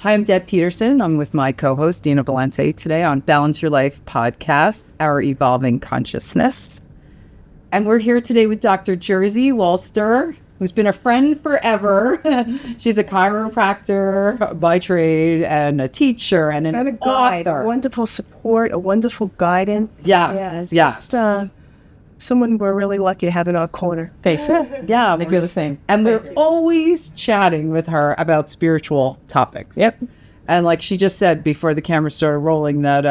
Hi, I'm Deb Peterson. I'm with my co-host, Deana Valente, today on Balance Your Life podcast, Our Evolving Consciousness. And we're here today with Dr. Jersey Wulster, who's been a friend forever. She's a chiropractor by trade and a teacher and an guide, author. A wonderful support, a wonderful guidance. Yes. Just, someone we're really lucky to have in our corner. Yeah, we feel the same. And we're always chatting with her about spiritual topics. Yep. And like she just said before the camera started rolling that,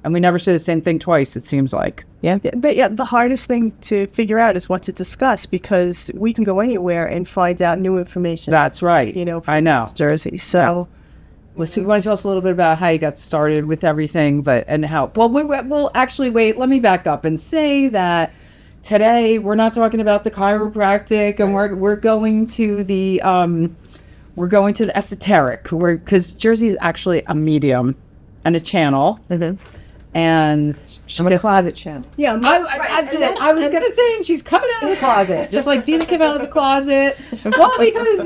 and we never say the same thing twice, it seems like. Yeah. But the hardest thing to figure out is what to discuss, because we can go anywhere and find out new information. That's right. I know. Jersey. So. Well, so you want to tell us a little bit about how you got started with everything, and how, well, actually, wait, let me back up and say that today we're not talking about the chiropractic, and we're going to the esoteric, because Jersey is actually a medium and a channel, and I'm a closet channel. Yeah, I was gonna say, and she's coming out of the closet, just like Deana came out of the closet. Well, because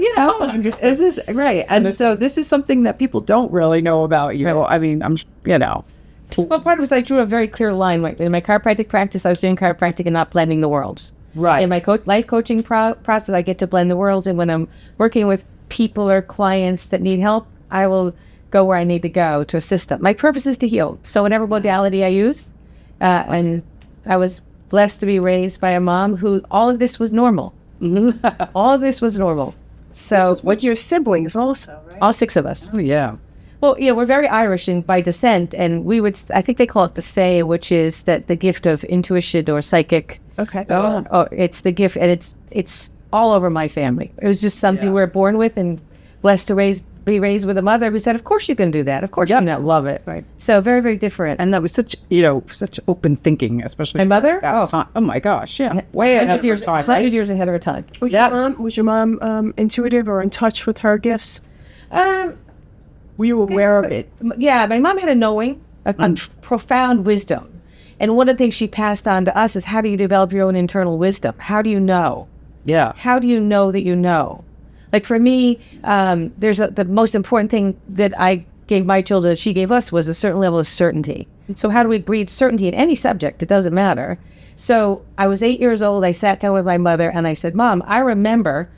is this right? And so this is something that people don't really know about you. I mean, Well, part of it was I drew a very clear line. Right? In my chiropractic practice, I was doing chiropractic and not blending the worlds. Right. In my life coaching process, I get to blend the worlds. And when I'm working with people or clients that need help, I will go where I need to go to assist them. My purpose is to heal. So whatever modality I use, and I was blessed to be raised by a mom who all of this was normal. All of this was normal. So what your siblings also, right? All 6 of us. Oh yeah. Well, we're very Irish by descent, and I think they call it the Fae, which is that the gift of intuition or psychic. Okay. Oh, it's the gift, and it's all over my family. It was just something we're born with, and blessed to be raised with a mother who said, "Of course you can do that. Of course you can." Love it. Right. So very, very different. And that was such open thinking, especially my mother. Oh my gosh, yeah, way ahead of her time. 100 years ahead of her time. Was your mom intuitive or in touch with her gifts? Were you aware of it? Yeah, my mom had a knowing, a profound wisdom. And one of the things she passed on to us is, how do you develop your own internal wisdom? How do you know? Yeah. How do you know that you know? Like for me, the most important thing that I gave my children, that she gave us, was a certain level of certainty. So how do we breed certainty in any subject? It doesn't matter. So I was 8 years old. I sat down with my mother and I said, "Mom, I remember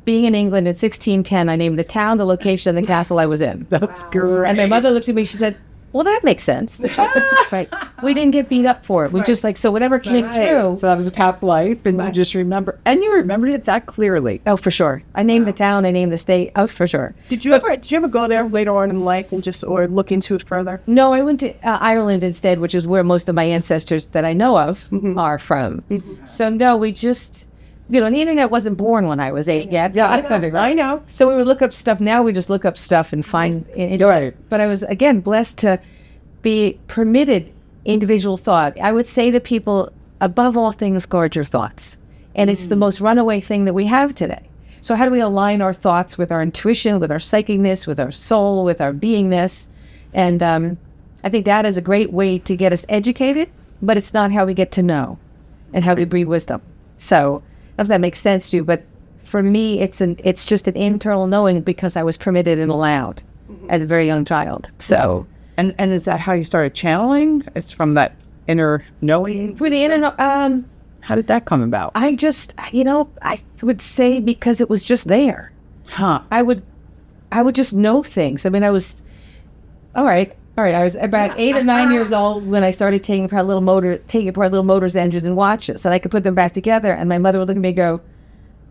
being in England in 1610, I named the town, the location, and the castle I was in." That's great. And my mother looked at me, she said, "Well, that makes sense." Right. We didn't get beat up for it. We just so whatever came through. So that was a past life, and you just remember, and you remembered it that clearly. Oh, for sure. I named the town, I named the state. Oh, for sure. Did you ever go there later on in life and or look into it further? No, I went to Ireland instead, which is where most of my ancestors that I know of are from. So no, we just... the internet wasn't born when I was 8 yet. Yeah, I know. So we would look up stuff. Now we just look up stuff and find it. Right. But I was, again, blessed to be permitted individual thought. I would say to people, above all things, guard your thoughts. And it's the most runaway thing that we have today. So how do we align our thoughts with our intuition, with our psychicness, with our soul, with our beingness? And I think that is a great way to get us educated, but it's not how we get to know and how we breed wisdom. So... I don't know if that makes sense to you, but for me, it's just an internal knowing, because I was permitted and allowed as a very young child. So, and is that how you started channeling? It's from that inner knowing? For the inner, how did that come about? I just, I would say because it was just there. Huh? I would just know things. I mean, I was, all right. I was about 8 or 9 years old when I started taking apart little motors, engines, and watches, and I could put them back together. And my mother would look at me and go,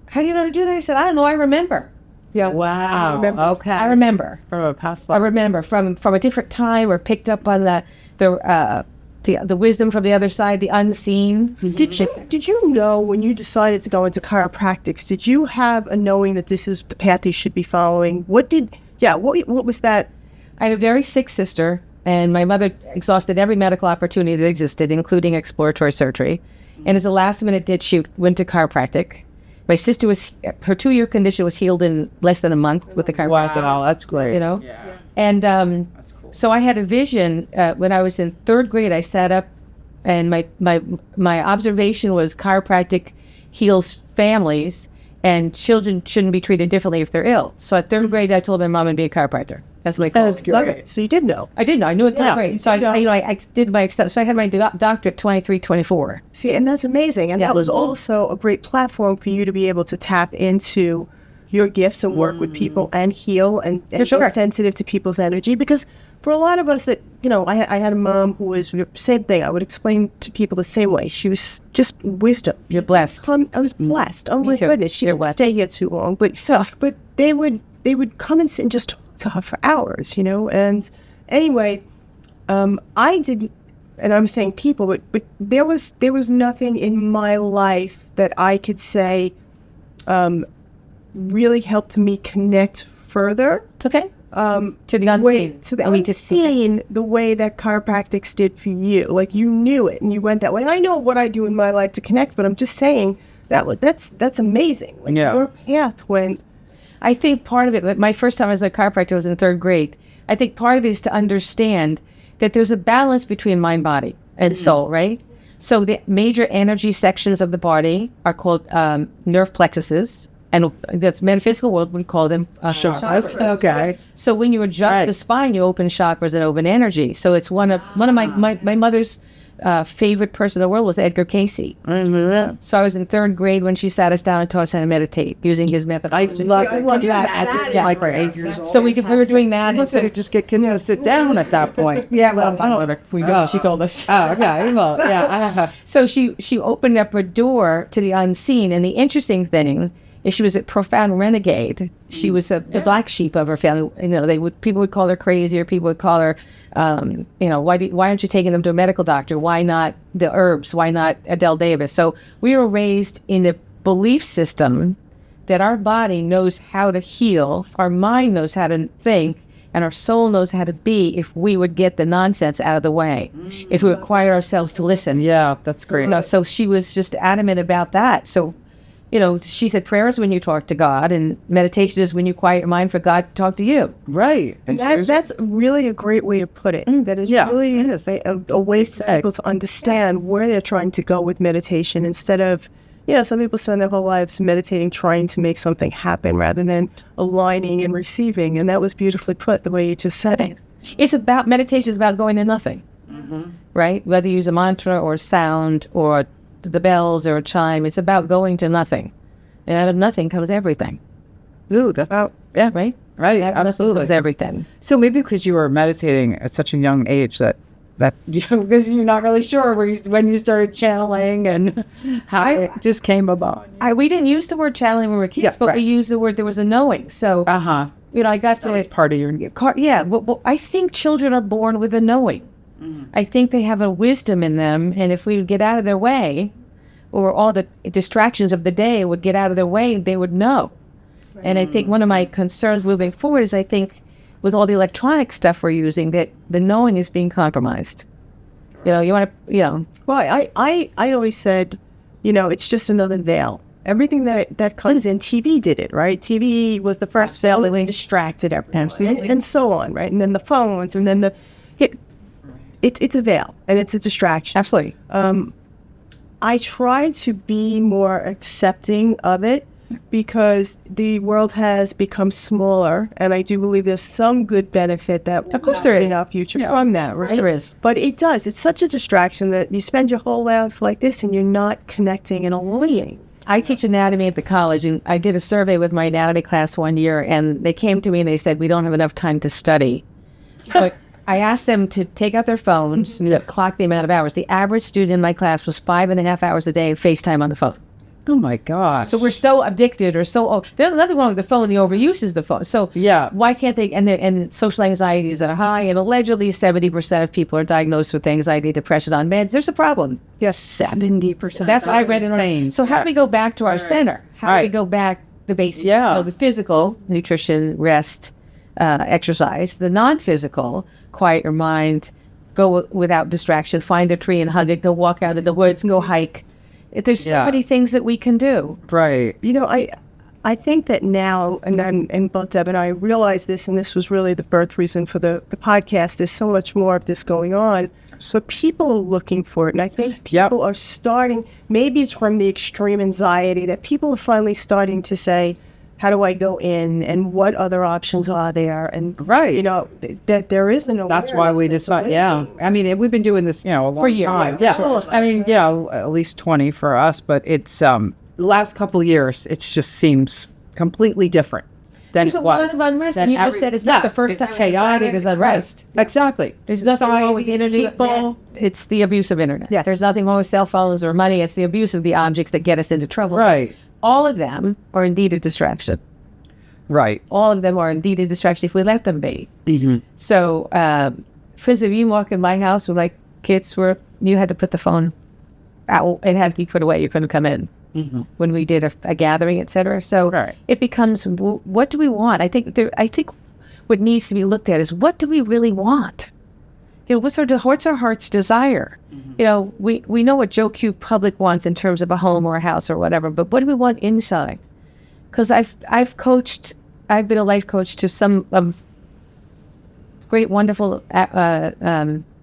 "How do you know how to do that?" I said, "I don't know. I remember." Yeah. Wow. Okay. I remember from a past life. I remember from a different time, or picked up on the wisdom from the other side, the unseen. Did you know when you decided to go into chiropractics? Did you have a knowing that this is the path you should be following? What was that? I had a very sick sister, and my mother exhausted every medical opportunity that existed, including exploratory surgery. And as a last-minute ditch, she went to chiropractic. My sister her 2-year condition was healed in less than a month with the chiropractic. Wow, that's great. Yeah. And that's cool. So I had a vision when I was in 3rd grade. I sat up, and my observation was chiropractic heals families, and children shouldn't be treated differently if they're ill. So at third grade, I told my mom I'd be a chiropractor. That's my goal. That's great. So you did know. I did know. I knew it third Yeah. grade. So I did my extent. So I had my doctorate 23, 24. See, and that's amazing. And Yeah. that was also a great platform for you to be able to tap into your gifts and work with people and heal and For sure. be sensitive to people's energy. Because for a lot of us that, I had a mom who was same thing. I would explain to people the same way. She was just wisdom. You're blessed. I was blessed. Oh my too. goodness. She You're didn't blessed. stay here too long. But they would come and sit and just talk to her for hours, And anyway, I didn't, and I'm saying people, but there was nothing in my life that I could say really helped me connect further. Okay. To the unseen. To the unseen, the way that chiropractics did for you. Like you knew it and you went that way. And I know what I do in my life to connect, but I'm just saying that's amazing. Like your path went. I think part of it, my first time as a chiropractor was in third grade. I think part of it is to understand that there's a balance between mind, body, and soul, right? So the major energy sections of the body are called nerve plexuses, and that's metaphysical world we call them chakras. Okay. So when you adjust the spine, you open chakras and open energy. So it's one of my mother's favorite person in the world was Edgar Casey. So I was in third grade when she sat us down and taught us how to meditate using his method. I love that. At this like 8 years old. So we were doing that. Looks like just get kids to sit down at that point. Yeah, well, I don't know. We do. She told us. Oh, okay. Well, yeah. So she opened up her door to the unseen, and the interesting thing is she was a profound renegade. She was the black sheep of her family. People would call her crazy, or people would call her, why aren't you taking them to a medical doctor? Why not the herbs? Why not Adele Davis? So we were raised in a belief system that our body knows how to heal, our mind knows how to think, and our soul knows how to be if we would get the nonsense out of the way, if we would quiet ourselves to listen. Yeah, that's great. So she was just adamant about that. So, she said prayer is when you talk to God, and meditation is when you quiet your mind for God to talk to you. Right. That's really a great way to put it. That is really a way for people to understand where they're trying to go with meditation instead of, some people spend their whole lives meditating, trying to make something happen rather than aligning and receiving. And that was beautifully put the way you just said it. Meditation is about going to nothing, right? Whether you use a mantra or sound or the bells or a chime, it's about going to nothing. And out of nothing comes everything. Ooh, that's yeah, right? Right, Out of nothing absolutely. comes everything. So maybe because you were meditating at such a young age that because you're not really sure when you started channeling and how it just came about. We didn't use the word channeling when we were kids, but we used the word, there was a knowing. So, I got that was part of your... Well, I think children are born with a knowing. I think they have a wisdom in them, and if we would get out of their way, or all the distractions of the day would get out of their way, they would know. And I think one of my concerns moving forward is I think with all the electronic stuff we're using, that the knowing is being compromised. You want to, Well, I always said, it's just another veil. Everything that comes in, TV did it, right? TV was the first veil that distracted everyone. Absolutely. And so on, right? And then the phones, and then it's a veil, and it's a distraction. Absolutely. I try to be more accepting of it because the world has become smaller, and I do believe there's some good benefit that Of course there is. in our future from that, right? There is. But it does. It's such a distraction that you spend your whole life like this, and you're not connecting and aligning. I teach anatomy at the college, and I did a survey with my anatomy class one year, and they came to me and they said, we don't have enough time to study. So I asked them to take out their phones and clock the amount of hours. The average student in my class was 5.5 hours a day of FaceTime on the phone. Oh my gosh. So we're so addicted or so, there's nothing wrong with the phone, the overuse is the phone. So why can't they, and social anxieties that are high, and allegedly 70% of people are diagnosed with anxiety, depression on meds. There's a problem. Yes. 70%. That's what I read in our, so how do we go back to our center? How do we go back the basics? The physical, nutrition, rest, exercise. The non-physical, quiet your mind, go without distraction, find a tree and hug it, go walk out in the woods, go hike. There's so many things that we can do. Right. I think that now, and both Deb and I realize this, and this was really the birth reason for the podcast, there's so much more of this going on. So people are looking for it. And I think people are starting, maybe it's from the extreme anxiety that people are finally starting to say, how do I go in and what other options are there? And, you know, that there is an awareness. That's why we decided, I mean, we've been doing this, you know, a long time. Yeah. I mean, you know, at least 20 for us, but it's the last couple of years, it just seems completely different. There's a lot of unrest, and you just said it's not the first time chaotic is unrest. Exactly. There's nothing wrong with internet. It's the abuse of internet. Yes. There's nothing wrong with cell phones or money. It's the abuse of the objects that get us into trouble. Right. All of them are indeed a distraction. Right. All of them are indeed a distraction if we let them be. Mm-hmm. So, for instance, if you walk in my house with like kids were, you had to put the phone out. It had to be put away. You couldn't come in. Mm-hmm. When we did a gathering, etc. So it becomes, what do we want? I think what needs to be looked at is, what do we really want? You know, what's our heart's desire? Mm-hmm. You know, we know what Joe Q Public wants in terms of a home or a house or whatever, but what do we want inside? Because I've been a life coach to some great, wonderful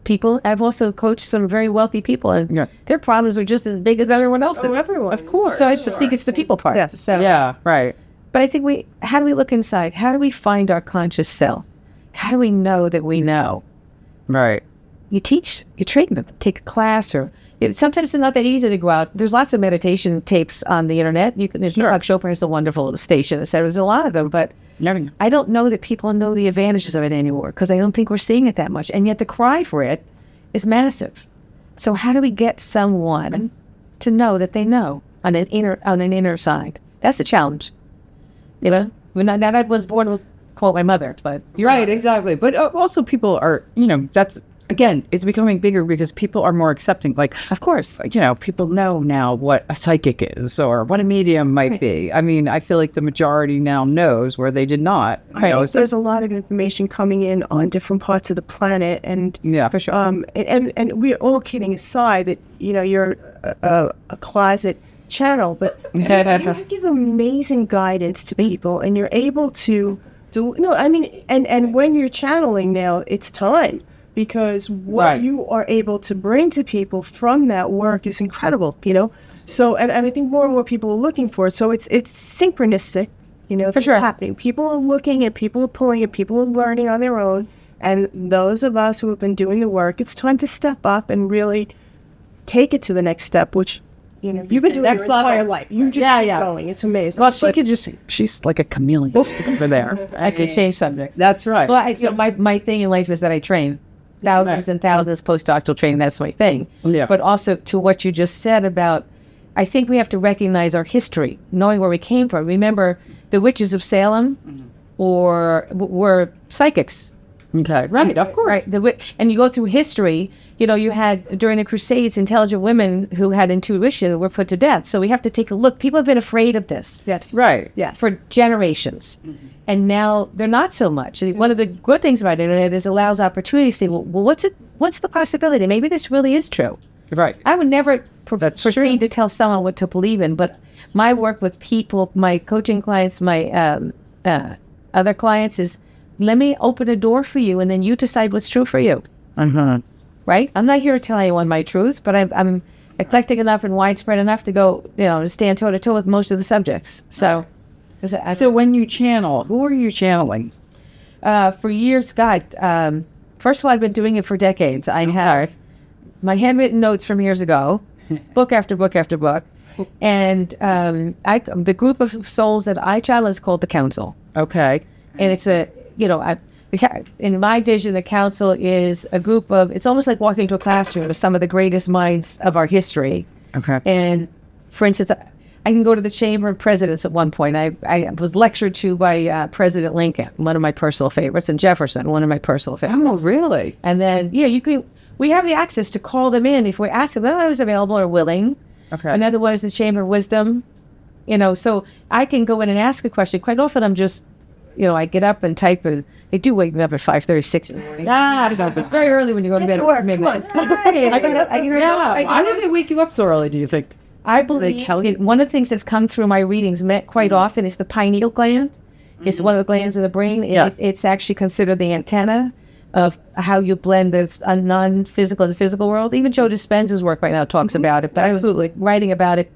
people. I've also coached some very wealthy people, and their problems are just as big as everyone else's. Oh, everyone, of course. So I just think it's the people part. Yes. So, right. But I think how do we look inside? How do we find our conscious self? How do we know that we know? Right. You train them, take a class, or sometimes it's not that easy to go out. There's lots of meditation tapes on the internet. You can, Deepak Chopra has a wonderful station, etc. There's a lot of them, but I don't know that people know the advantages of it anymore, because I don't think we're seeing it that much. And yet the cry for it is massive. So how do we get someone to know that they know on an inner side? That's the challenge. You know, not everyone's born with, quote my mother, but you're right, exactly. But also people are, you know, that's, again, it's becoming bigger because people are more accepting. Like, of course, you know, people know now what a psychic is or what a medium might be. I mean, I feel like the majority now knows where they did not. Right. There's a lot of information coming in on different parts of the planet, and for sure. And we're all kidding aside that, you know, you're a closet channel, but you give amazing guidance to people, and you're able to do. No, I mean, and when you're channeling now, it's time. Because what you are able to bring to people from that work is incredible, you know? So, and I think more and more people are looking for it. So it's synchronistic, you know, for sure. Happening. People are looking at, people are pulling at, people are learning on their own. And those of us who have been doing the work, it's time to step up and really take it to the next step, which, you know, you've been doing your entire life. You just keep going. It's amazing. Well, she's like a chameleon over there. I could change subjects. That's right. Well, my thing in life is that I train. Thousands and thousands postdoctoral training, that's my thing. Yeah. But also to what you just said about, I think we have to recognize our history, knowing where we came from. Remember, the witches of Salem were psychics. Okay, right, of course. Right, and you go through history, you know, you had, during the Crusades, intelligent women who had intuition were put to death. So we have to take a look. People have been afraid of this. Yes. Right. Yes. For generations. Mm-hmm. And now they're not so much. One of the good things about internet is it allows opportunities to say, well, what's the possibility? Maybe this really is true. Right. I would never proceed to tell someone what to believe in, but my work with people, my coaching clients, my other clients is, let me open a door for you, and then you decide what's true for you. Uh-huh. Right? I'm not here to tell anyone my truth, but I'm eclectic enough and widespread enough to go, you know, to stand toe-to-toe with most of the subjects. So when you channel, who are you channeling? For years, God, first of all, I've been doing it for decades. I have my handwritten notes from years ago, book after book after book. And the group of souls that I channel is called the Council. Okay. And it's in my vision, the Council is a group of, it's almost like walking into a classroom with some of the greatest minds of our history. Okay. And for instance, I can go to the Chamber of Presidents at one point. I was lectured to by President Lincoln, one of my personal favorites, and Jefferson, one of my personal favorites. Oh, really? And then, we have the access to call them in if we ask them. They're always available or willing. Okay. Another one is the Chamber of Wisdom. You know, so I can go in and ask a question. Quite often I'm just, you know, I get up and type, and they do wake me up at 5:36 in the morning. It's very early when you go to bed at midnight. Why do they wake you up so early, do you think? I believe one of the things that's come through my readings quite often is the pineal gland. It's one of the glands of the brain. Yes. It's actually considered the antenna of how you blend this non-physical and the physical world. Even Joe Dispenza's work right now talks about it, but Absolutely. I was writing about it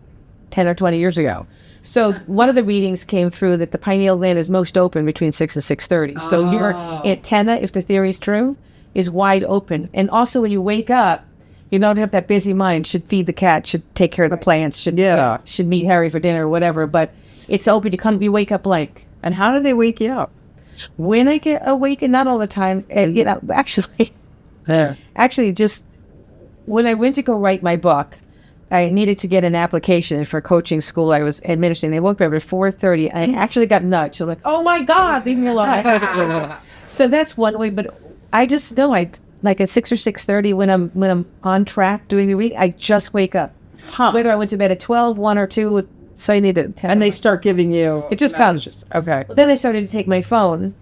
10 or 20 years ago. So one of the readings came through that the pineal gland is most open between 6 and 6:30. So your antenna, if the theory is true, is wide open. And also when you wake up, you don't have that busy mind, should feed the cat, should take care of the plants, should meet Harry for dinner or whatever, but it's open. You wake up blank. And how do they wake you up? When I get awakened, not all the time, actually just when I went to go write my book, I needed to get an application for coaching school I was administering. They woke me up at 4:30. I actually got nudged. So I'm like, oh my God, leave me alone. So that's one way, but I just know like at 6 or 6:30 when I'm on track doing the read, I just wake up. Whether I went to bed at 12, 1 or 2, so I need to. And they start giving you it just messages. comes. Okay. Well, then I started to take my phone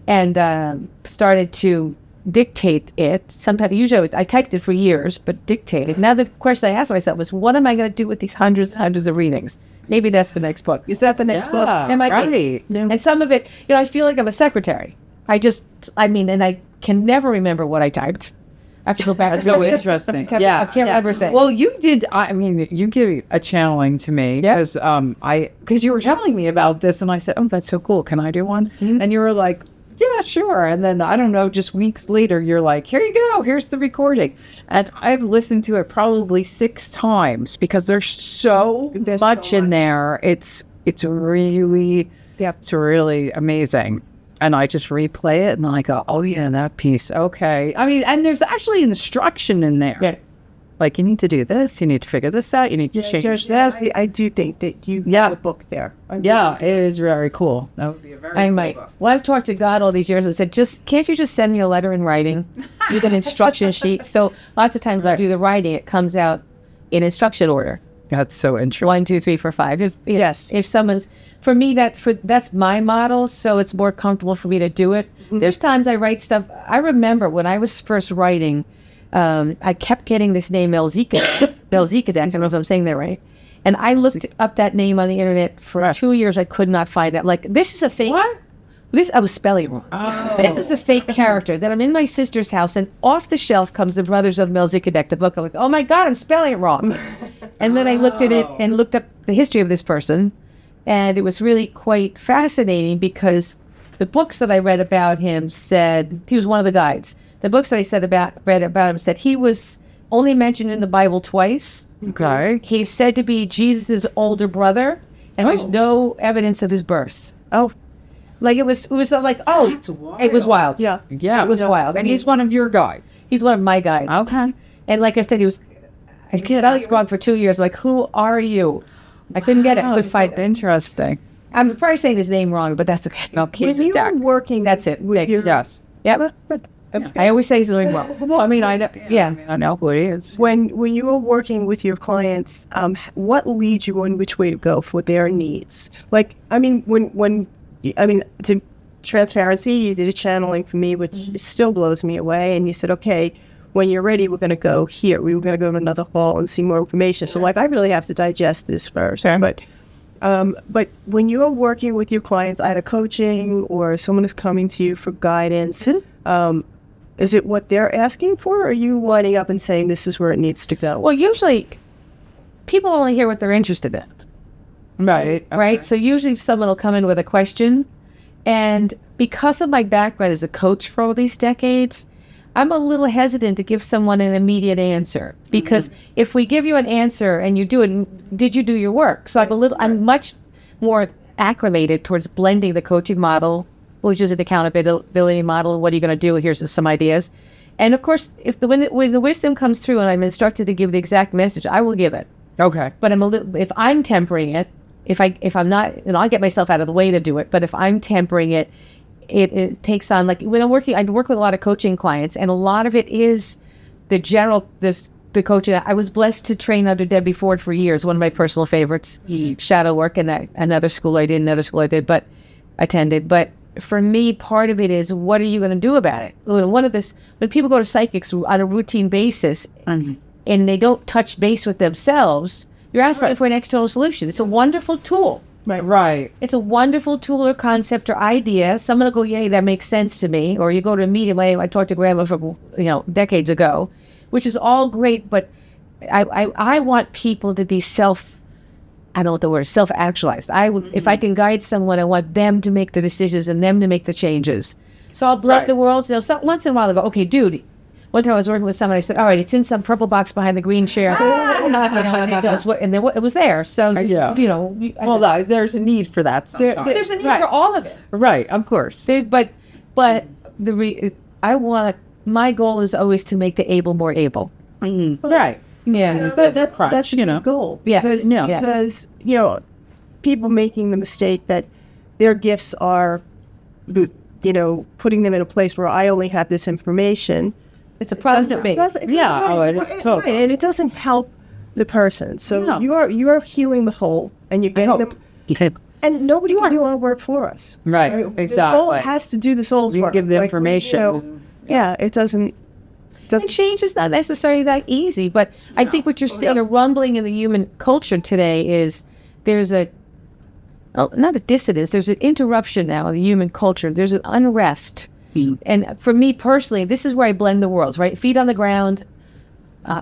and started to dictate it. Sometimes, usually I typed it for years, but dictate it. Now the question I asked myself was, what am I going to do with these hundreds and hundreds of readings? Maybe that's the next book. Is that the next book? It might be. And some of it, I feel like I'm a secretary. And I can never remember what I typed. I have to go back. That's so interesting. I can't remember things. Well, you did. You gave a channeling to me because because you were telling me about this, and I said, "Oh, that's so cool. Can I do one?" And you were like, "Yeah, sure." And then I don't know, just weeks later, you're like, "Here you go. Here's the recording." And I've listened to it probably 6 times because there's so much in there. It's really amazing. And I just replay it, and then I go, oh, yeah, that piece. Okay. And there's actually instruction in there. Yeah. Like, you need to do this. You need to figure this out. You need to change this. I do think that you have a book there. Yeah, it is very cool. That would be a very cool book. Well, I've talked to God all these years and said, can't you just send me a letter in writing? You get an instruction sheet. So lots of times I do the writing. It comes out in instruction order. That's so interesting. 1, 2, 3, 4, 5. If someone's... For me, that's my model, so it's more comfortable for me to do it. There's times I write stuff. I remember when I was first writing, I kept getting this name Melchizedek. I don't know if I'm saying that right. And I looked up that name on the internet for 2 years. I could not find it. Like, this is a fake. What? I was spelling wrong. Oh. This is a fake character that I'm in my sister's house, and off the shelf comes the Brothers of Melchizedek, the book. I'm like, oh my God, I'm spelling it wrong. And then I looked at it and looked up the history of this person. And it was really quite fascinating because the books that I read about him said, he was one of the guides. The books that I read about him said he was only mentioned in the Bible twice. Okay. He's said to be Jesus' older brother, and there's no evidence of his birth. Oh. Like it was like, oh, that's wild. It was wild. Yeah. It was wild. And he's one of your guides. He's one of my guides. Okay. And like I said, I was gone for 2 years. Like, who are you? I couldn't get it. It was so interesting. I'm probably saying his name wrong, but that's okay. When you were working, that's it. Yes. Yeah. I always say he's doing well. Well, I know. Yeah. I know who he is. When you were working with your clients, what leads you on which way to go for their needs? Like, to transparency, you did a channeling for me, which still blows me away. And you said, okay, when you're ready, we're going to go here. We were going to go to another hall and see more information. So, like, I really have to digest this first. Sure. But when you're working with your clients, either coaching or someone is coming to you for guidance, is it what they're asking for, or are you lining up and saying this is where it needs to go? Well, usually people only hear what they're interested in. Right. Okay. Right? So usually someone will come in with a question. And because of my background as a coach for all these decades, I'm a little hesitant to give someone an immediate answer, because if we give you an answer and you do it, did you do your work? So I'm much more acclimated towards blending the coaching model, which is an accountability model. What are you going to do? Here's some ideas. And of course, when the wisdom comes through and I'm instructed to give the exact message, I will give it. Okay. But if I'm tempering it, if I'm not, I'll get myself out of the way to do it. But if I'm tempering it, it takes on, like when I work with a lot of coaching clients, and a lot of it is the coaching. I was blessed to train under Debbie Ford for years, one of my personal favorites. Shadow work, and another school I did, but attended. But for me, part of it is, what are you going to do about it? When people go to psychics on a routine basis, and they don't touch base with themselves, you're asking for an external solution. It's a wonderful tool. Right. It's a wonderful tool or concept or idea. Someone will go, yay, that makes sense to me. Or you go to a meeting, I talked to grandma from, decades ago, which is all great, but I want people to be I don't know what the word is, self-actualized. If I can guide someone, I want them to make the decisions and them to make the changes. So I'll blend the worlds. Once in a while I go, okay, dude. One time I was working with someone, I said, all right, it's in some purple box behind the green chair. And it was there. So, there's a need for that sometimes. There's a need for all of it. Right, of course. But my goal is always to make the able more able. Mm-hmm. Right. Yeah. That's the goal. Yeah. Because, people making the mistake that their gifts are, putting them in a place where I only have this information. It's a problem. It is totally. And it doesn't help the person. So you are healing the whole, and you're getting them. And nobody can do our work for us. Right, exactly. The soul has to do the soul's work. You give the information. It doesn't. And change is not necessarily that easy, but I think what you're seeing, a rumbling in the human culture today is there's not a dissonance, there's an interruption now in the human culture. There's an unrest. And for me personally, this is where I blend the worlds, right? Feet on the ground,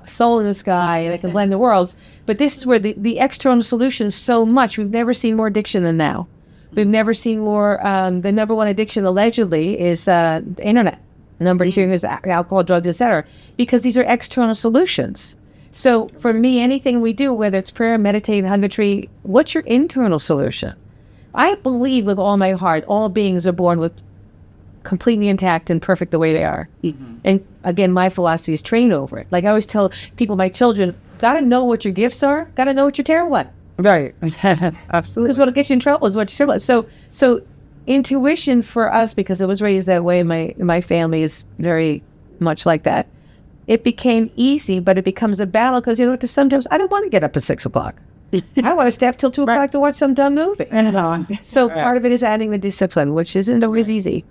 soul in the sky, and I can blend the worlds. But this is where the external solutions so much. We've never seen more addiction than now. We've never seen more. The number one addiction allegedly is the internet. Number two is alcohol, drugs, etc. Because these are external solutions. So for me, anything we do, whether it's prayer, meditate, hug a tree, what's your internal solution? I believe with all my heart, all beings are born with completely intact and perfect the way they are. Mm-hmm. And again, my philosophy is train over it. Like I always tell people, my children, got to know what your gifts are, got to know what you're terrible at. Right. Absolutely. Because what'll get you in trouble is what you're terrible at. So intuition for us, because I was raised that way, my family is very much like that. It became easy, but it becomes a battle because sometimes I don't want to get up at 6 o'clock. I want to stay up till 2 o'clock to watch some dumb movie. So part of it is adding the discipline, which isn't always easy.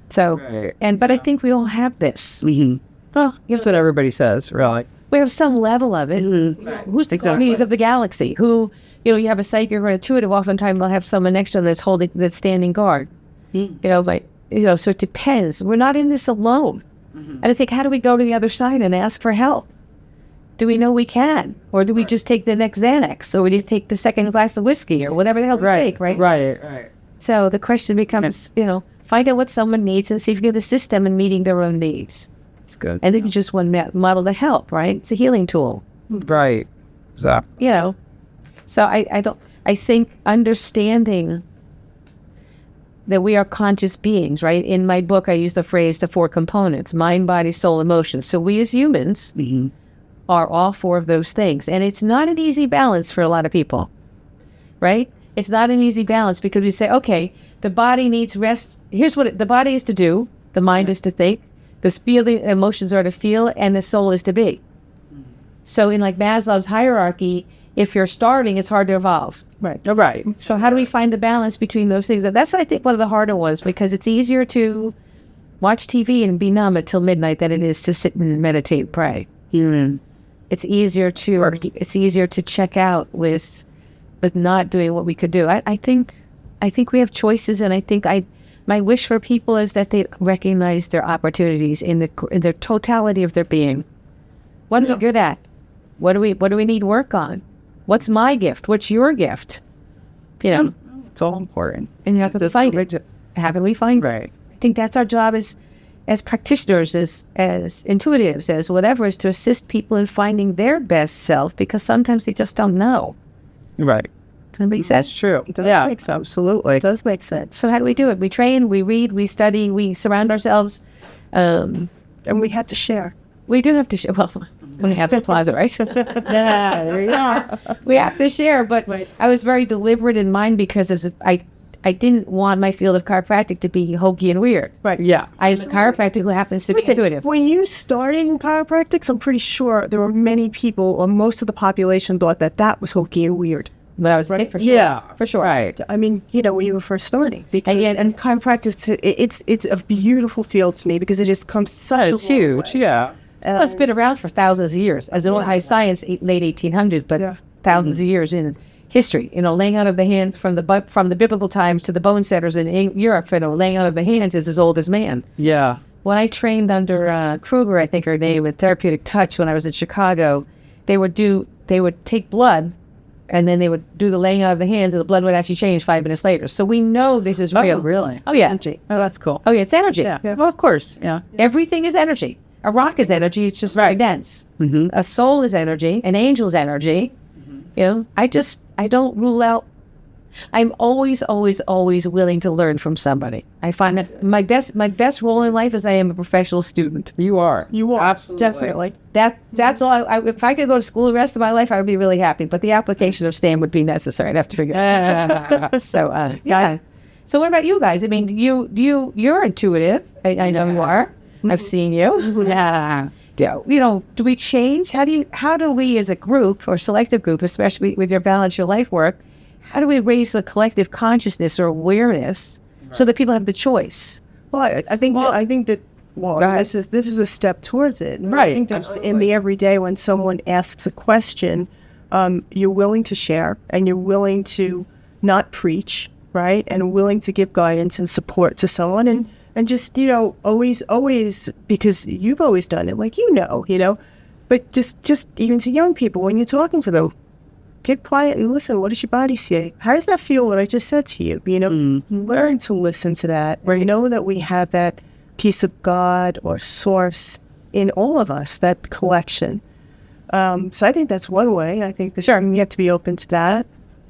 So, but I think we all have this. Mm-hmm. Well, that's what everybody says, really. We have some level of it. Mm-hmm. Who's the Archimedes of the galaxy? Who, you have a psychic or intuitive, oftentimes they'll have someone next to them that's standing guard. Mm-hmm. So it depends. We're not in this alone. Mm-hmm. And I think, how do we go to the other side and ask for help? Do we know we can? Or do we just take the next Xanax? Or do you take the second glass of whiskey or whatever the hell we take, right? Right. So the question becomes, find out what someone needs and see if you can assist them in meeting their own needs. That's good. And this is just one model to help, right? It's a healing tool. Right. Exactly. So I think understanding that we are conscious beings, right? In my book, I use the phrase, the 4 components, mind, body, soul, emotions. So we as humans are all 4 of those things. And it's not an easy balance for a lot of people, right? It's not an easy balance because we say, okay, the body needs rest. Here's what the body is to do. The mind is to think. The emotions are to feel, and the soul is to be. So in like Maslow's hierarchy, if you're starving, it's hard to evolve. Right. Right. So how do we find the balance between those things? That's, I think, one of the harder ones, because it's easier to watch TV and be numb until midnight than it is to sit and meditate and pray. Mm-hmm. It's easier to check out with not doing what we could do. I think we have choices, and I think my wish for people is that they recognize their opportunities in the totality of their being. What are we good at? What do we need work on? What's my gift? What's your gift? It's all important. And you have to find it. How can we find it? Right. I think that's our job as practitioners, as intuitives, as whatever, is to assist people in finding their best self, because sometimes they just don't know. Right. Does that make sense? That's true. It does make sense. Absolutely. It does make sense. So how do we do it? We train, we read, we study, we surround ourselves. And we have to share. We do have to share. Well, we have the closet, right? Yeah, there you are. We have to share, but I was very deliberate in mine because I didn't want my field of chiropractic to be hokey and weird. Right. Yeah. I'm a chiropractor who happens to be intuitive. When you started in chiropractics, I'm pretty sure there were many people, or most of the population, thought that was hokey and weird. But I was right for sure. Yeah, for sure. Right. I mean, when you were first starting, and chiropractic, it's a beautiful field to me because it just comes such it's huge. Yeah. Well, it's been around for thousands of years, as in high science, late 1800s, but thousands of years in history. Laying out of the hands from the biblical times to the bone setters in Europe. Laying out of the hands is as old as man. Yeah. When I trained under Kruger, I think her name, with Therapeutic Touch, when I was in Chicago, they would take blood, and then they would do the laying out of the hands, and the blood would actually change 5 minutes later. So we know this is real. Oh, really? Oh, yeah. Energy. Oh, that's cool. Oh, yeah, it's energy. Yeah. Well, of course. Yeah. Everything is energy. A rock is energy. It's just very dense. Mm-hmm. A soul is energy. An angel is energy. I don't rule out. I'm always, always, always willing to learn from somebody. I find that my best role in life is I am a professional student. You are. You are. Absolutely. Definitely. That's all. If I could go to school the rest of my life, I would be really happy. But the application of STEM would be necessary. I'd have to figure it out. So, yeah. So what about you guys? I mean, you're intuitive. I know you are. I've seen you. Yeah. Do we change? How do we as a group or selective group, especially with your Balance Your Life work, how do we raise the collective consciousness or awareness so that people have the choice? Well, I think that this is a step towards it. Right. I think that in the everyday, when someone asks a question, you're willing to share, and you're willing to not preach, right? And willing to give guidance and support to someone, and just always, because you've always done it, but just even to young people, when you're talking to them, get quiet and listen. What does your body say? How does that feel, what I just said to you? Learn to listen to that. Right. Know that we have that piece of God or source in all of us, that collection. So I think that's one way. I think that you have to be open to that.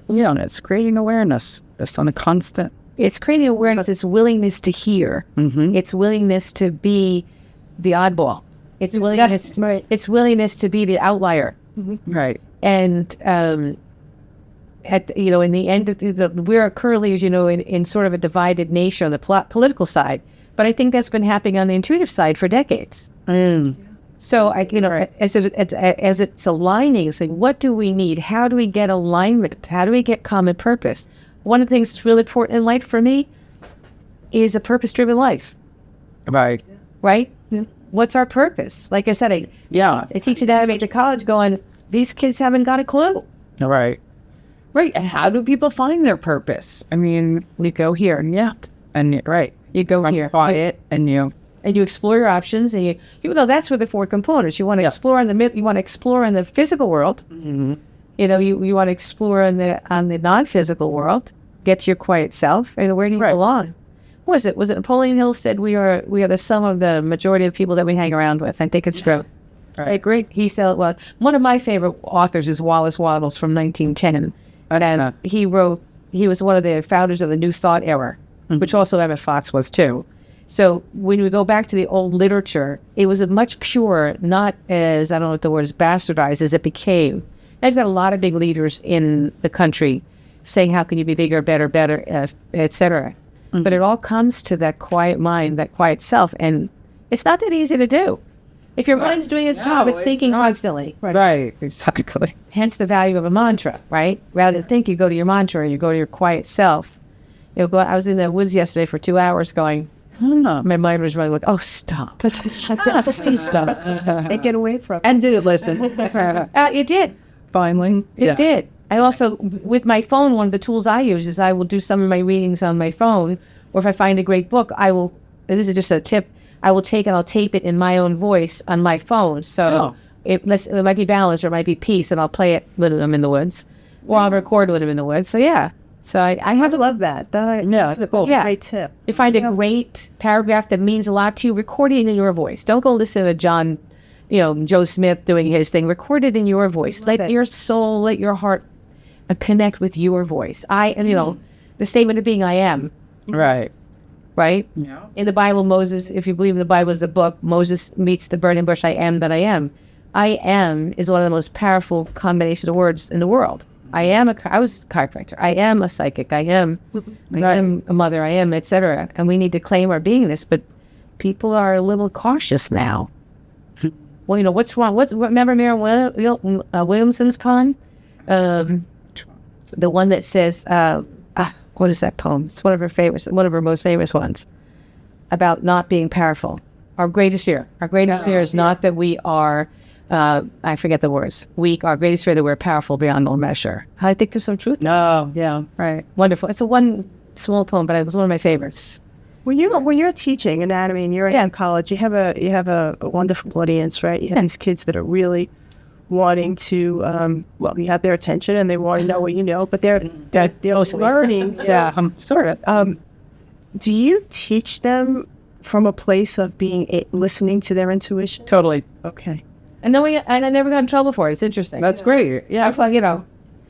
Yeah, and it's creating awareness. It's on a constant. It's creating awareness. It's willingness to hear. Mm-hmm. It's willingness to be the oddball. It's willingness. Right. It's willingness to be the outlier. Mm-hmm. Right. And in the end, we're currently, as you know, in sort of a divided nation on the political side. But I think that's been happening on the intuitive side for decades. Mm. So as it's aligning, saying, what do we need? How do we get alignment? How do we get common purpose? One of the things that's really important in life for me is a purpose-driven life. Right. Right? Yeah. What's our purpose? Like I said, I teach anatomy at college going, these kids haven't got a clue. Right. Right. And how do people find their purpose? I mean, you go here and you go here, quiet, and you explore your options, and you know that's where the 4 components. You want to explore in the physical world. Mm-hmm. You want to explore on the non-physical world. Get to your quiet self. And where do you belong? Was it Napoleon Hill said we are the sum of the majority of people that we hang around with? I think it's true. Right. I agree. He said, well, one of my favorite authors is Wallace Wattles from 1910. And he was one of the founders of the New Thought era, which also Emmett Fox was too. So when we go back to the old literature, it was a much purer, not as, I don't know what the word is, bastardized as it became. I've got a lot of big leaders in the country saying, how can you be bigger, better, et cetera. Mm-hmm. But it all comes to that quiet mind, that quiet self. And it's not that easy to do. If your mind's doing its job, it's thinking constantly. Right, exactly. Hence the value of a mantra, right? Rather than think, you go to your mantra, you go to your quiet self. I was in the woods yesterday for 2 hours going, my mind was running like, oh, stop. Please stop. And get away from it. And did it listen? It did. Finally. It did. I also, with my phone, one of the tools I use is I will do some of my readings on my phone, or if I find a great book, this is just a tip, I will take and I'll tape it in my own voice on my phone. So it might be Balance or it might be Peace, and I'll play it with them in the woods, or I'll record with them in the woods. So yeah. So I love that. That's cool. Yeah. Great tip. You find a great paragraph that means a lot to you, record it in your voice. Don't go listen to Joe Smith doing his thing. Record it in your voice. Let your soul, let your heart connect with your voice. The statement of being, I am. Right. Right? Yeah. In the Bible, Moses, if you believe in the Bible as a book, Moses meets the burning bush, I am that I am. I am is one of the most powerful combinations of words in the world. I was a chiropractor. I am a psychic. I am a mother. I am, etc. And we need to claim our beingness, but people are a little cautious now. Well, what's wrong? Remember Marianne Williamson's poem? The one that says, what is that poem? It's one of her most famous ones, about not being powerful. Our greatest fear is not that we are I forget the words. Weak, our greatest fear that we're powerful beyond all measure. I think there's some truth. No, yeah, right. Wonderful. It's a one small poem, but it was one of my favorites. When you're teaching anatomy and you're in college, you have a wonderful audience, right? You have these kids that are really wanting to, you have their attention and they want to know what you know, but they're learning. Yeah, sort of. Do you teach them from a place of listening to their intuition? Totally. Okay. And I never got in trouble for it. It's interesting. That's great. Yeah. I thought,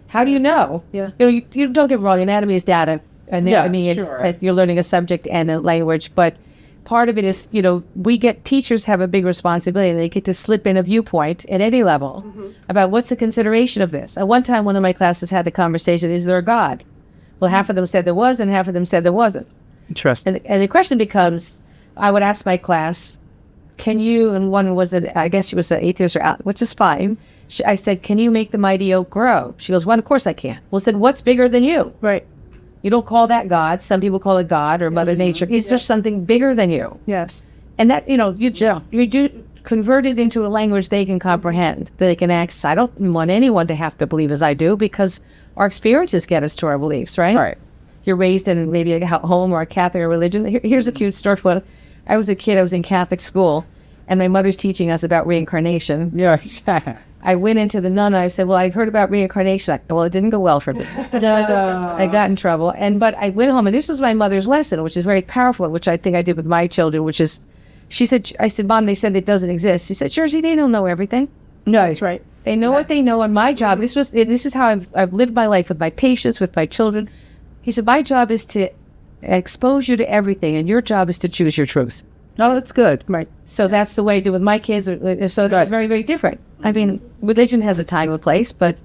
how do you know? Yeah. You don't get me wrong. Anatomy is data. Anatomy is you're learning a subject and a language, but part of it is, teachers have a big responsibility. They get to slip in a viewpoint at any level about what's the consideration of this. At one time, one of my classes had the conversation, is there a God? Well, half of them said there was, and half of them said there wasn't. Interesting. And the question becomes, I would ask my class, can you, and one was, I guess she was an atheist or out, which is fine. I said, can you make the mighty oak grow? She goes, well, of course I can. Well, I said, what's bigger than you? Right. You don't call that God. Some people call it God or Mother Nature. Is there something bigger than you? Yes. And that, you do convert it into a language they can comprehend, that they can access. I don't want anyone to have to believe as I do, because our experiences get us to our beliefs, right? Right. You're raised in maybe a home or a Catholic religion. Here's a cute story. When I was a kid, I was in Catholic school, and my mother's teaching us about reincarnation. Yeah. I went into the nun and I said, well, I've heard about reincarnation. Well, it didn't go well for me. I got in trouble. But I went home, and this was my mother's lesson, which is very powerful, which I think I did with my children, which is, I said, Mom, they said it doesn't exist. She said, Jersey, they don't know everything. No, that's right. They know what they know, and my job, this is how I've lived my life with my patients, with my children. He said, my job is to expose you to everything, and your job is to choose your truth. Oh, that's good. Right. So that's the way I do with my kids. So that's very, very different. I mean, religion has a time and place, but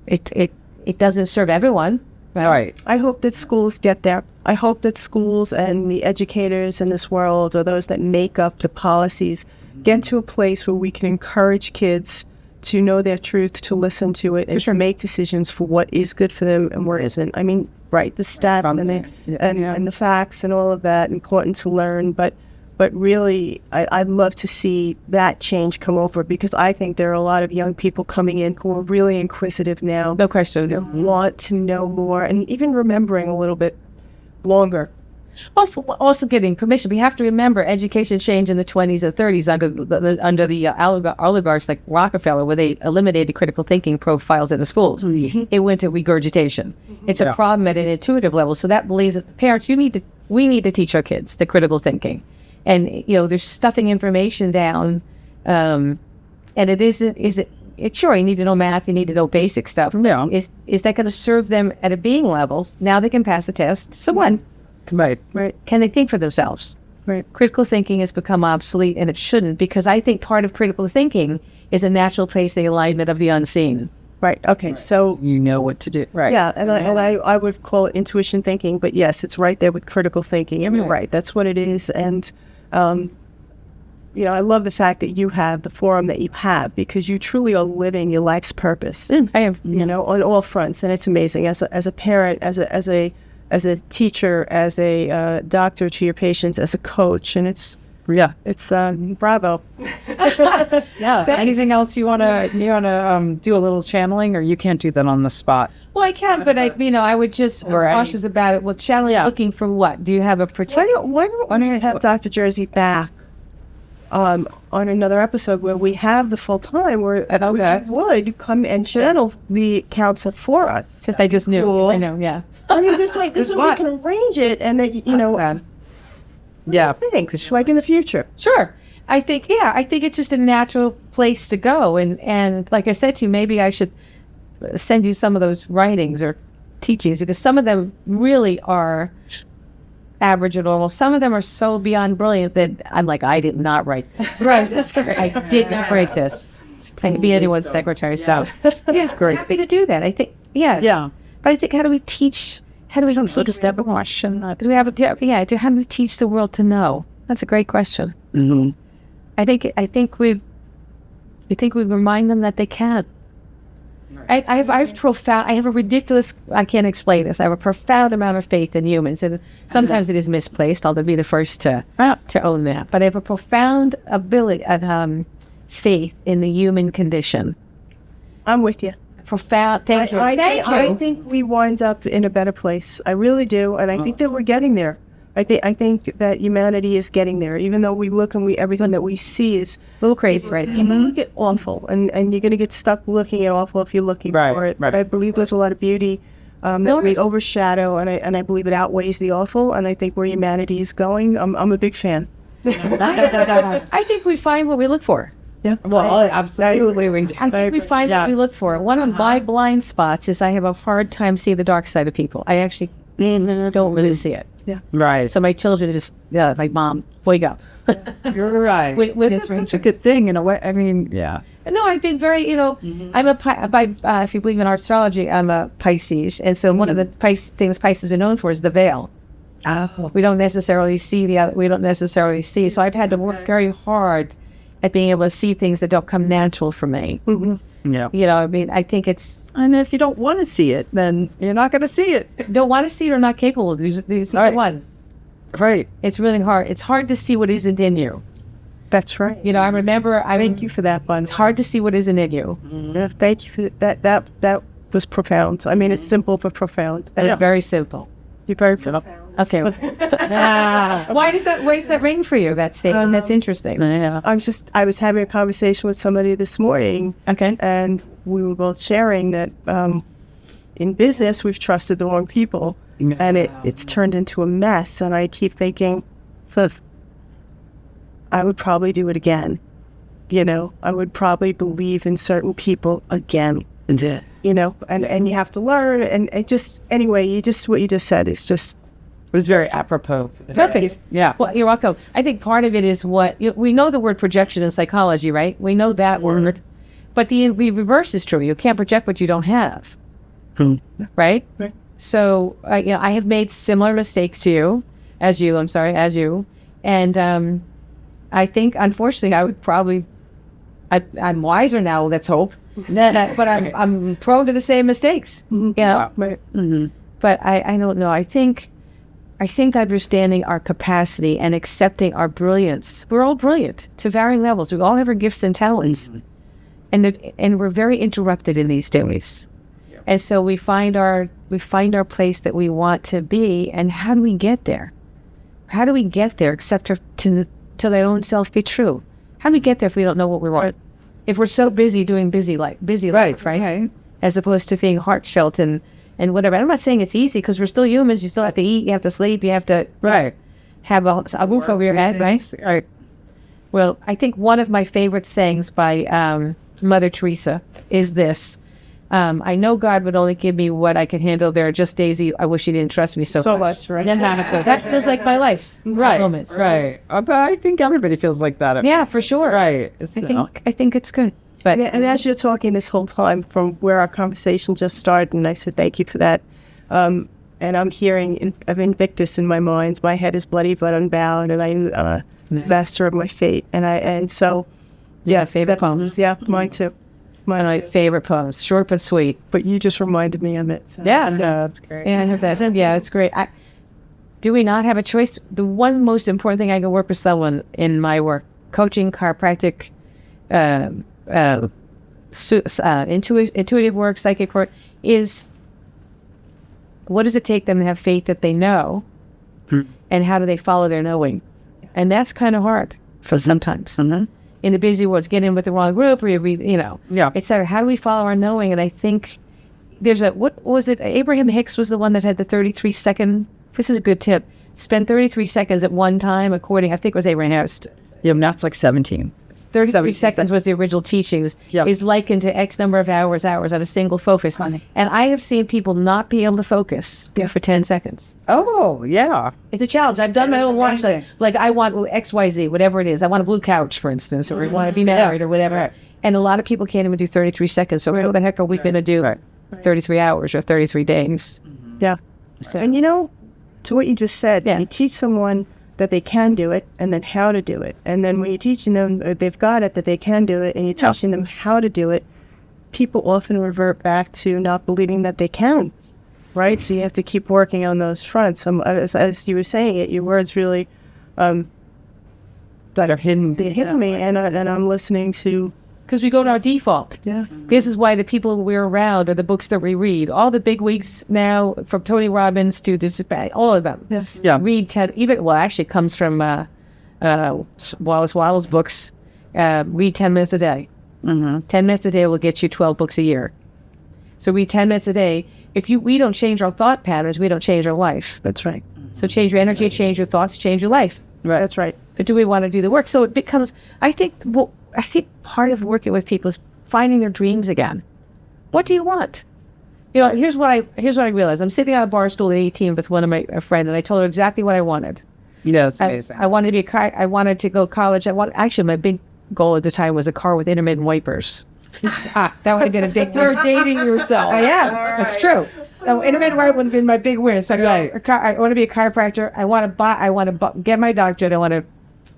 it doesn't serve everyone. Right. I hope that schools get there. I hope that schools and the educators in this world, or those that make up the policies, get to a place where we can encourage kids to know their truth, to listen to it, and to make decisions for what is good for them and what isn't. I mean, right, the stats and the facts and all of that, important to learn, but really, I'd love to see that change come over, because I think there are a lot of young people coming in who are really inquisitive now. No question. Want to know more, and even remembering a little bit longer. Also getting permission. We have to remember education changed in the 20s and 30s under the oligarchs like Rockefeller, where they eliminated critical thinking profiles in the schools. It went to regurgitation. It's a problem at an intuitive level. So that believes that the parents, we need to teach our kids the critical thinking. And, they're stuffing information down. And sure, you need to know math, you need to know basic stuff. Yeah. Is that going to serve them at a being level? Now they can pass a test. So when? Right. Can they think for themselves? Right. Critical thinking has become obsolete, and it shouldn't, because I think part of critical thinking is a natural place, the alignment of the unseen. Right. Okay. So you know what to do. Right. Yeah, and I would call it intuition thinking, but yes, it's right there with critical thinking. I mean, right. That's what it is, and I love the fact that you have the forum that you have, because you truly are living your life's purpose. I am. On all fronts, and it's amazing. As a parent, as a teacher, as a doctor to your patients, as a coach, and it's bravo. Yeah. Anything else you wanna do a little channeling, or you can't do that on the spot? Well, I can, but I would just cautious about it. Well, channeling, looking for what? Do you have a particular? Why don't you have Dr. Jersey back on another episode where we have the full time, where you would come and channel the counselor for us? Since I just knew. Cool. I know. Yeah. I mean, this way we can arrange it, and then Yeah. Because like in the future. Sure. I think it's just a natural place to go. And like I said to you, maybe I should send you some of those writings or teachings, because some of them really are average or normal. Some of them are so beyond brilliant that I'm like, I did not write this. Right. That's great. I did not write this. I could be anyone's secretary. So it's great. Happy to do that. I think, Yeah. But I think, how do we also just have a question? Do we have how do we teach the world to know? That's a great question. Mm-hmm. I think we remind them that they can. Right. I have a ridiculous, I can't explain this. I have a profound amount of faith in humans, and sometimes it is misplaced. I'll be the first to own that. But I have a profound ability, faith in the human condition. I'm with you. Profound. Thank you. I think we wind up in a better place. I really do, and I think that we're getting there. I think that humanity is getting there, even though we look and everything that we see is a little crazy, right? You look at awful, and you're going to get stuck looking at awful if you're looking for it. But I believe there's a lot of beauty that we overshadow, and I believe it outweighs the awful. And I think where humanity is going, I'm a big fan. I think we find what we look for. Yeah. Well, absolutely. I think we find what we look for. One of my blind spots is I have a hard time seeing the dark side of people. I actually don't really see it. Yeah. Right. So my children just, like, Mom, wake up. You're right. That's such a good thing in a way. I mean, yeah. No, I've been very, I'm if you believe in astrology, I'm a Pisces. And so one of the things Pisces are known for is the veil. Oh. We don't necessarily see So I've had to work very hard at being able to see things that don't come natural for me. Yeah. I mean, I think it's... And if you don't want to see it, then you're not going to see it. Don't want to see it or not capable of it. There's one. Right. It's really hard. It's hard to see what isn't in you. That's right. I remember... Thank you for that, Bun. It's hard to see what isn't in you. Yeah, thank you for that. That was profound. I mean, it's simple but profound. Very simple. You're very profound. Okay. Why does that ring for you? That statement. That's interesting. Yeah. I was having a conversation with somebody this morning. Okay. And we were both sharing that in business we've trusted the wrong people, and it's turned into a mess. And I keep thinking, I would probably do it again. I would probably believe in certain people again. Yeah. And you have to learn. And it just what you just said is just. It was very apropos. Perfect. Yeah. Well, you're welcome. I think part of it is we know the word projection in psychology, right? We know that word. But the reverse is true. You can't project what you don't have. Right? Right. So, I have made similar mistakes to you. As you. And I think, unfortunately, I would probably... I'm wiser now, let's hope. But I'm prone to the same mistakes. Right. But I don't know. I think understanding our capacity and accepting our brilliance. We're all brilliant to varying levels. We all have our gifts and talents. And we're very interrupted in these days. Yep. And so we find our place that we want to be. And how do we get there? How do we get there except to their own self be true? How do we get there if we don't know what we want? Right. If we're so busy doing busy life, right? As opposed to being heartfelt and whatever. I'm not saying it's easy because we're still humans. You still have to eat. You have to sleep. You have to have a roof over your head, right? Right. Well, I think one of my favorite sayings by Mother Teresa is this. I know God would only give me what I can handle. There are just days I wish He didn't trust me so much. Right? That feels like my life. Right. Moments. Right. But I think everybody feels like that. Yeah, for sure. Right. I think it's good. But and as you're talking this whole time from where our conversation just started, and I said thank you for that, and I'm hearing of Invictus in my mind. My head is bloody but unbound, and I'm master of my fate. Favorite poems. Yeah, mine too. My favorite poems, short but sweet. But you just reminded me of it. So. Yeah, no, that's great. Yeah, I have that. Yeah, it's great. Do we not have a choice? The one most important thing I can work with someone in my work, coaching, chiropractic, intuitive work, psychic work, is what does it take them to have faith that they know, and how do they follow their knowing? And that's kind of hard for sometimes. In the busy world, get in with the wrong group, or etc. How do we follow our knowing? And I think there's what was it? Abraham Hicks was the one that had the 33-second. This is a good tip. Spend 33 seconds at one time, I think it was Abraham Hicks. Yeah, now it's like 17. 33 seconds was the original teachings, is likened to X number of hours on a single focus. And I have seen people not be able to focus for 10 seconds. Oh, yeah. It's a challenge. I've done my own watch. Like I want XYZ, whatever it is. I want a blue couch, for instance, or I want to be married or whatever. Right. And a lot of people can't even do 33 seconds. So what the heck are we going to do 33 hours or 33 days? Yeah. So. And to what you just said, you teach someone that they can do it, and then how to do it. And then when you're teaching them, they've got it, that they can do it, and you're teaching them how to do it, people often revert back to not believing that they can, right? So you have to keep working on those fronts. As you were saying it, your words really They're hidden. They're hitting me, and I'm listening to. Because we go to our default. Yeah. This is why the people we're around are the books that we read. All the big wigs now, from Tony Robbins to this, all of them. Yes. Yeah. Read 10, even, well, actually it comes from Wallace Waddle's books. Read 10 minutes a day. 10 minutes a day will get you 12 books a year. So read 10 minutes a day. If we don't change our thought patterns, we don't change our life. That's right. So change your energy, change your thoughts, change your life. Right. That's right. But do we want to do the work? So it becomes, I think part of working with people is finding their dreams again. What do you want? You know, here's what I realized. I'm sitting on a bar stool at 18 with one of a friend, and I told her exactly what I wanted. Yeah, it's amazing. I wanted to be I wanted to go to college. Actually, my big goal at the time was a car with intermittent wipers. That would have been a big. You're dating yourself. I am. That's true. No, intermittent wipe would have been my big win. So I want to be a chiropractor. I want to get my doctorate. I want to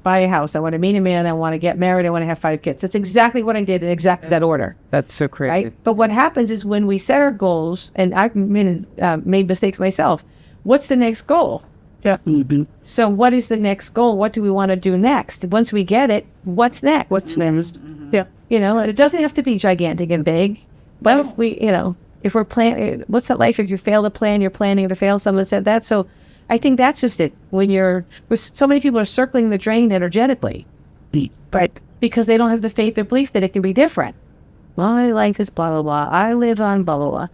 buy a house. I want to meet a man. I want to get married. I want to have 5 kids. That's exactly what I did in exactly that order. That's so crazy. Right? But what happens is when we set our goals, and I've made mistakes myself. What's the next goal? Yeah. So what is the next goal? What do we want to do next? Once we get it, what's next? What's next? Yeah. You know, and it doesn't have to be gigantic and big. But if we, if we're planning, what's that life? If you fail to plan, you're planning to fail. Someone said that. So I think that's just it. So many people are circling the drain energetically. Right. Because they don't have the faith or belief that it can be different. My life is blah, blah, blah. I live on blah, blah, blah.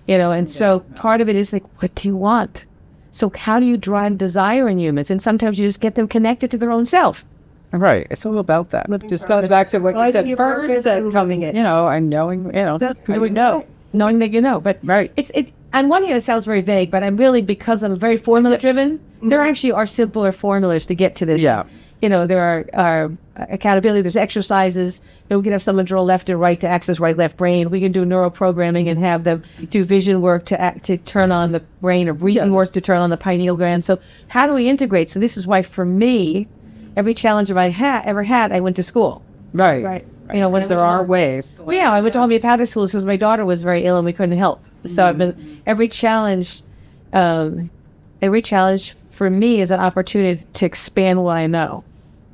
And so part of it is like, what do you want? So how do you drive desire in humans? And sometimes you just get them connected to their own self. Right. It's all about that. It just goes back to what you said first, that coming, and knowing, really know. Knowing that you know. But right. It's on one hand, it sounds very vague, but I'm really, because I'm very formula driven, there actually are simpler formulas to get to this. Yeah. There are accountability, there's exercises. We can have someone draw left and right to access right, left brain. We can do neuroprogramming and have them do vision work to turn on the brain, or breathing work to turn on the pineal gland. So how do we integrate? So this is why, for me, every challenge I ever had, I went to school. Right. Right. When there are ways. Well, yeah, I went to homeopathic schools because my daughter was very ill and we couldn't help. So I've been, every challenge for me is an opportunity to expand what I know.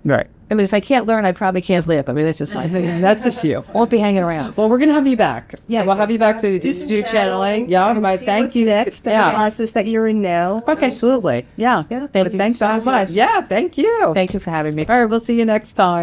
Right. I mean, if I can't learn, I probably can't live. I mean, that's just fine. That's just you. Won't be hanging around. Well, we're going to have you back. Yes. We'll have you back to do channeling. Yeah. Thank you. Next, the process that you're in now. Okay. Absolutely. Yeah. Yeah. Thank you Thanks so much. Yeah. Thank you. Thank you for having me. All right. We'll see you next time.